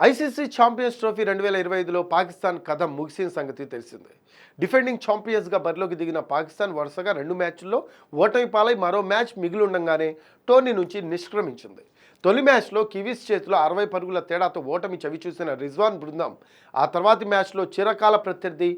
ICC champions trophy 2025లో Pakistan కథ ముగిసిన సంగతి తెలిసిందే. డిఫెండింగ్ ఛాంపియన్స్గా బరిలోకి దిగిన పాకిస్తాన్ వరుసగా 2 మ్యాచ్ల్లో ఓటమి పాలై మరో మ్యాచ్ మిగిలి ఉండగానే టోర్నీ నుంచి నిష్క్రమించింది. తొలి మ్యాచ్లో కివీస్ చేతిలో 60 పరుగుల తేడాతో ఓటమి చవిచూసిన రిజ్వాన్ బృందం ఆ తర్వాతి మ్యాచ్లో చిరకాల ప్రత్యర్థి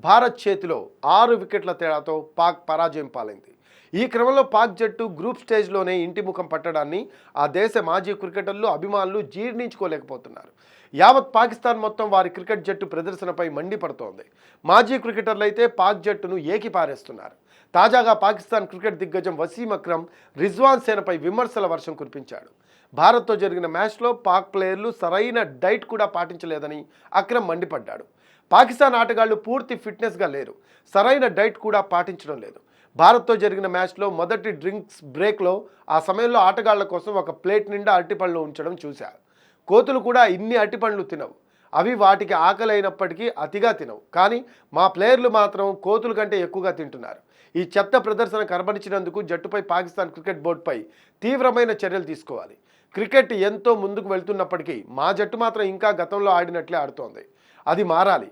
భారత్ చేతిలో 6 వికెట్ల తేడాతో పాక్ పరాజయం పాలైంది. ఈ క్రమంలో పాక్ జట్టు గ్రూప్ స్టేజ్లోనే ఇంటి ముఖం పట్టడాన్ని ఆ దేశ మాజీ క్రికెటర్లు అభిమానులు జీర్ణించుకోలేకపోతున్నారు. యావత్ పాకిస్తాన్ మొత్తం వారి క్రికెట్ జట్టు ప్రదర్శనపై మండిపడుతోంది. మాజీ క్రికెటర్లు అయితే పాక్ జట్టును ఏకిపారేస్తున్నారు. తాజాగా పాకిస్తాన్ క్రికెట్ దిగ్గజం వసీం అక్రమ్ రిజ్వాన్ సేనపై విమర్శల వర్షం కురిపించాడు. భారత్తో జరిగిన మ్యాచ్లో పాక్ ప్లేయర్లు సరైన డైట్ కూడా పాటించలేదని అక్రమ్ మండిపడ్డాడు. పాకిస్తాన్ ఆటగాళ్లు పూర్తి ఫిట్నెస్గా లేరు, సరైన డైట్ కూడా పాటించడం లేదు. భారత్తో జరిగిన మ్యాచ్లో మొదటి డ్రింక్స్ బ్రేక్లో ఆ సమయంలో ఆటగాళ్ల కోసం ఒక ప్లేట్ నిండా అరటిపళ్ళు ఉంచడం చూశారు. కోతులు కూడా ఇన్ని అరటిపండ్లు తినవు, అవి వాటికి ఆకలి అయినప్పటికీ అతిగా తినవు. కానీ మా ప్లేయర్లు మాత్రం కోతుల కంటే ఎక్కువగా తింటున్నారు. ఈ చెత్త ప్రదర్శన కనబరిచినందుకు జట్టుపై పాకిస్తాన్ క్రికెట్ బోర్డుపై తీవ్రమైన చర్యలు తీసుకోవాలి. క్రికెట్ ఎంతో ముందుకు వెళ్తున్నప్పటికీ మా జట్టు మాత్రం ఇంకా గతంలో ఆడినట్లే ఆడుతోంది. అది మారాలి.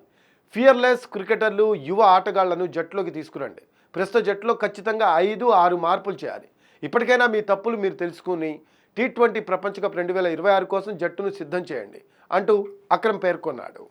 ఫియర్లెస్ క్రికెటర్లు, యువ ఆటగాళ్లను జట్టులోకి తీసుకురండి. ప్రస్తుత జట్టులో ఖచ్చితంగా 5-6 మార్పులు చేయాలి. ఇప్పటికైనా మీ తప్పులు మీరు తెలుసుకుని T20 ప్రపంచ కప్ 2026 కోసం జట్టును సిద్ధం చేయండి అంటూ అక్రమ్ పేర్కొన్నాడు.